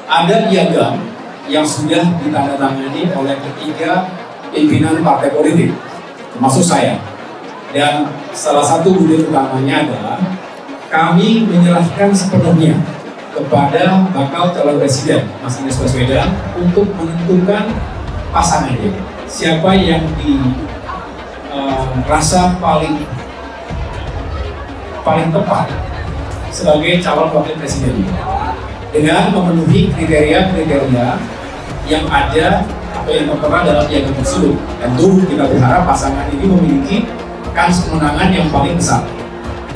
Ada piagam yang sudah ditandatangani oleh ketiga pimpinan partai politik, termasuk saya. Dan salah satu butir utamanya adalah kami menyerahkan sepenuhnya kepada bakal calon presiden Mas Anies Baswedan untuk menentukan pasangannya, siapa yang dirasa paling tepat sebagai calon wakil presiden dengan memenuhi kriteria-kriteria yang ada atau yang tertera dalam piagam tersebut. Tentu kita berharap pasangan ini memiliki kans kemenangan yang paling besar.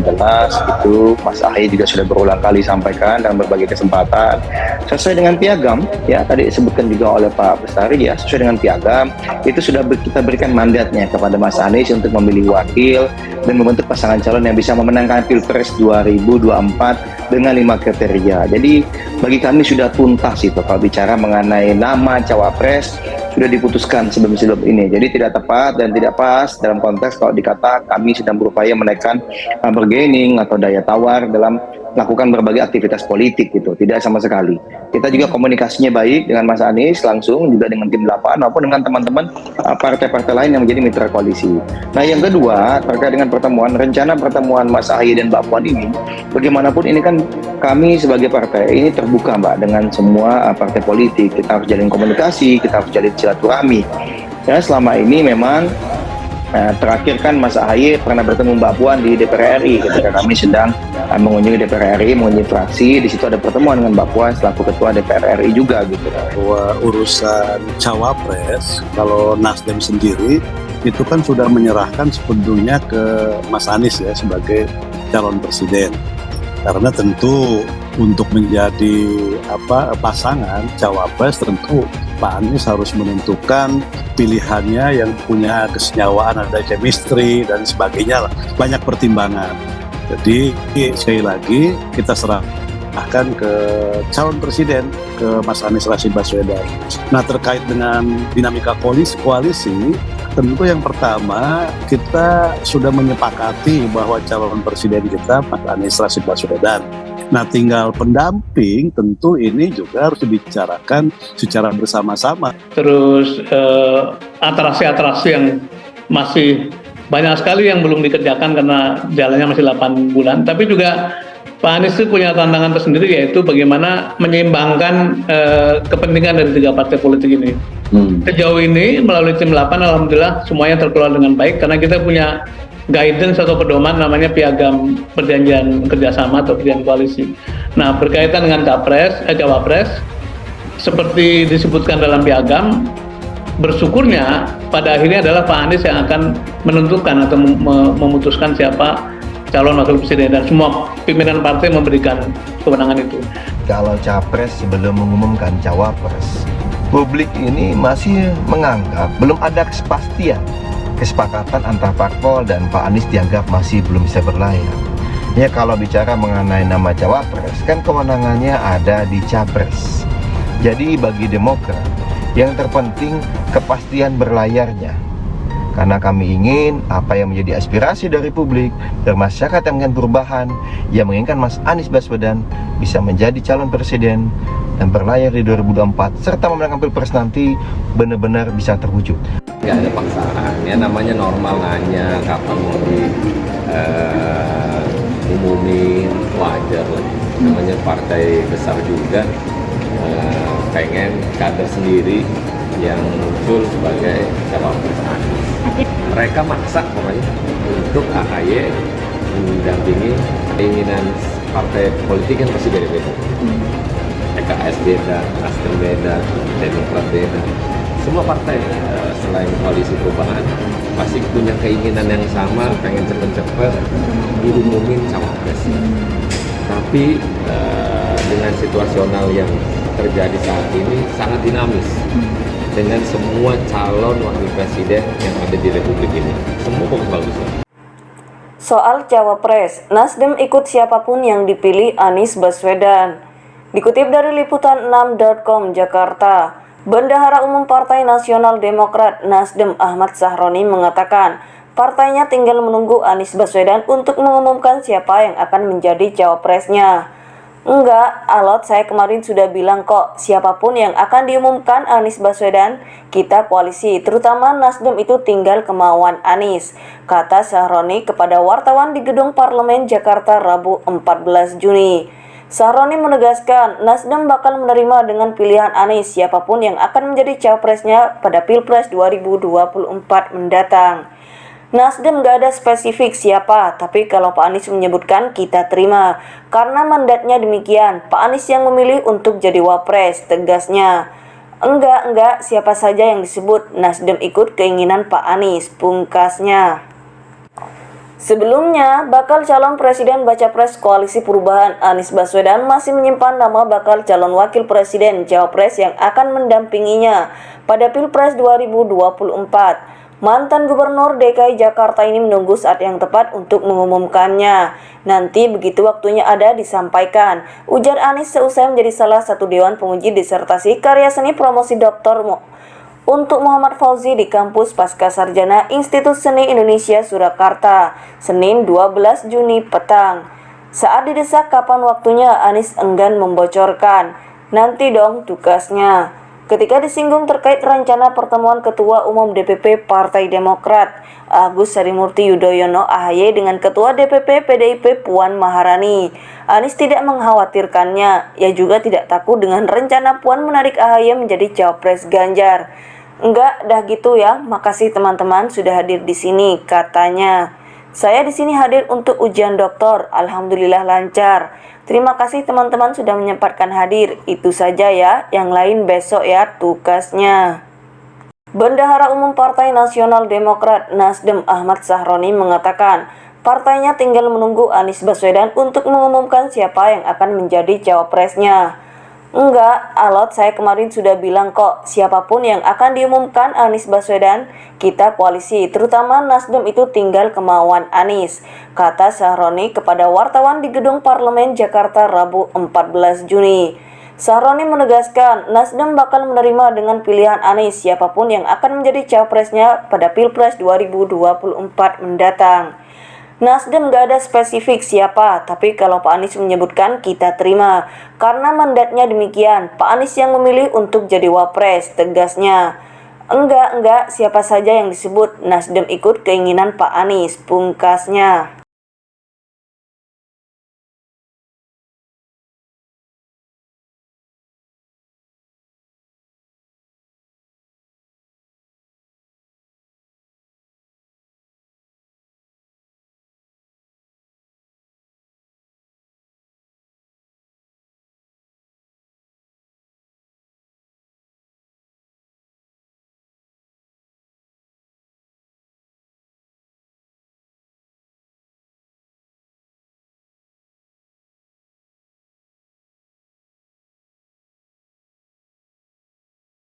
Jelas itu Mas Ahy juga sudah berulang kali sampaikan dalam berbagai kesempatan sesuai dengan piagam, ya tadi disebutkan juga oleh Pak Bestari, ya sesuai dengan piagam itu sudah kita berikan mandatnya kepada Mas Anies untuk memilih wakil dan membentuk pasangan calon yang bisa memenangkan Pilpres 2024 dengan 5 kriteria. Jadi bagi kami sudah tuntas itu kalau bicara mengenai nama cawapres sudah diputuskan sebelum ini. Jadi tidak tepat dan tidak pas dalam konteks kalau dikata kami sedang berupaya menaikkan bargaining atau daya tawar dalam melakukan berbagai aktivitas politik gitu. Tidak sama sekali. Kita juga komunikasinya baik dengan Mas Anies langsung, juga dengan tim 8 maupun dengan teman-teman partai-partai lain yang menjadi mitra koalisi. Nah yang kedua terkait dengan rencana pertemuan Mas Ahy dan Mbak Puan ini, bagaimanapun ini kan kami sebagai partai ini terbuka Mbak dengan semua partai politik. Kita harus jalin komunikasi, kita harus jalin silaturahmi. Ya selama ini memang terakhir kan Mas Ahy pernah bertemu Mbak Puan di DPR RI ketika kami sedang mengunjungi DPR RI, mengunjungi fraksi. Di situ ada pertemuan dengan Mbak Puan selaku Ketua DPR RI juga gitu. Bahwa urusan cawapres, kalau Nasdem sendiri itu kan sudah menyerahkan sebetulnya ke Mas Anies ya sebagai calon presiden. Karena tentu untuk menjadi pasangan cawapres tentu Pak Anies harus menentukan pilihannya yang punya kesenyawaan, ada chemistry dan sebagainya, banyak pertimbangan. Jadi sekali lagi kita serahkan ke calon presiden, ke Mas Anies Rashid Baswedan. Nah terkait dengan dinamika koalisi, tentu yang pertama kita sudah menyepakati bahwa calon presiden kita Mas Anies Rashid Baswedan. Nah tinggal pendamping tentu ini juga harus dibicarakan secara bersama-sama. Terus atraksi-atraksi yang masih banyak sekali yang belum dikerjakan karena jalannya masih 8 bulan. Tapi juga Pak Anies itu punya tantangan tersendiri, yaitu bagaimana menyeimbangkan kepentingan dari 3 partai politik ini. Sejauh ini melalui tim 8 alhamdulillah semuanya terkelola dengan baik karena kita punya guidance atau pedoman namanya piagam perjanjian kerjasama atau perjanjian koalisi. Nah berkaitan dengan cawapres seperti disebutkan dalam piagam, bersyukurnya pada akhirnya adalah Pak Anies yang akan menentukan atau memutuskan siapa calon wakil presiden dan semua pimpinan partai memberikan kewenangan itu. Kalau capres sebelum mengumumkan cawapres, publik ini masih menganggap belum ada kesepakatan antar parpol dan Pak Anies dianggap masih belum bisa berlayar. Ya kalau bicara mengenai nama cawapres kan kewenangannya ada di capres. Jadi bagi Demokrat yang terpenting kepastian berlayarnya. Karena kami ingin apa yang menjadi aspirasi dari publik dan masyarakat yang ingin perubahan, yang menginginkan Mas Anies Baswedan bisa menjadi calon presiden dan berlayar di 2024 serta memenangkan Pilpres nanti benar-benar bisa terwujud. Nggak ada paksaan, ya namanya normal nanya kapan mau umumin, wajar lah. Namanya partai besar juga pengen kader sendiri yang muncul sebagai cawapres Anies. Mereka maksa pokoknya untuk AHY mendampingi keinginan partai politik kan pasti beda-beda. PKS beda, Nasdem beda, Demokrat beda. Semua partai selain koalisi perubahan pasti punya keinginan yang sama, pengen cepet-cepet diumumin cawapres. Tapi dengan situasional yang terjadi saat ini sangat dinamis dengan semua calon wakil presiden yang ada di Republik ini. Semua bagus-bagus. Soal cawapres, Nasdem ikut siapapun yang dipilih Anies Baswedan. Dikutip dari liputan6.com Jakarta, Bendahara Umum Partai Nasional Demokrat Nasdem Ahmad Sahroni mengatakan partainya tinggal menunggu Anies Baswedan untuk mengumumkan siapa yang akan menjadi cawapresnya. Enggak, Alot, saya kemarin sudah bilang kok, siapapun yang akan diumumkan Anies Baswedan, kita koalisi, terutama Nasdem itu tinggal kemauan Anies, kata Sahroni kepada wartawan di Gedung Parlemen Jakarta Rabu 14 Juni. Sahroni menegaskan, Nasdem bakal menerima dengan pilihan Anies siapapun yang akan menjadi cawapresnya pada Pilpres 2024 mendatang. Nasdem gak ada spesifik siapa, tapi kalau Pak Anies menyebutkan kita terima. Karena mandatnya demikian, Pak Anies yang memilih untuk jadi wapres, tegasnya. Enggak, siapa saja yang disebut, Nasdem ikut keinginan Pak Anies, pungkasnya. Sebelumnya, bakal calon presiden baca pres Koalisi Perubahan Anies Baswedan masih menyimpan nama bakal calon wakil presiden Cawapres yang akan mendampinginya pada Pilpres 2024. Mantan Gubernur DKI Jakarta ini menunggu saat yang tepat untuk mengumumkannya. Nanti begitu waktunya ada disampaikan, ujar Anies seusai menjadi salah satu dewan penguji disertasi karya seni promosi doktor untuk Muhammad Fauzi di kampus Pascasarjana Institut Seni Indonesia Surakarta, Senin 12 Juni petang. Saat didesak kapan waktunya, Anies enggan membocorkan. Nanti dong tugasnya. Ketika disinggung terkait rencana pertemuan Ketua Umum DPP Partai Demokrat Agus Harimurti Yudhoyono AHY dengan Ketua DPP PDIP Puan Maharani, Anies tidak mengkhawatirkannya. Ia juga tidak takut dengan rencana Puan menarik AHY menjadi cawapres Ganjar. Enggak, dah gitu ya. Makasih teman-teman sudah hadir di sini, katanya. Saya di sini hadir untuk ujian doktor. Alhamdulillah lancar. Terima kasih teman-teman sudah menyempatkan hadir. Itu saja ya, yang lain besok ya tugasnya. Bendahara Umum Partai Nasional Demokrat Nasdem Ahmad Sahroni mengatakan, partainya tinggal menunggu Anies Baswedan untuk mengumumkan siapa yang akan menjadi cawapresnya. Enggak, Alot, saya kemarin sudah bilang kok, siapapun yang akan diumumkan Anies Baswedan, kita koalisi, terutama Nasdem itu tinggal kemauan Anies, kata Sahroni kepada wartawan di Gedung Parlemen Jakarta Rabu 14 Juni. Sahroni menegaskan, Nasdem bakal menerima dengan pilihan Anies siapapun yang akan menjadi cawapresnya pada Pilpres 2024 mendatang. Nasdem gak ada spesifik siapa, tapi kalau Pak Anies menyebutkan kita terima. Karena mandatnya demikian, Pak Anies yang memilih untuk jadi wapres, tegasnya. Enggak, siapa saja yang disebut, Nasdem ikut keinginan Pak Anies, pungkasnya.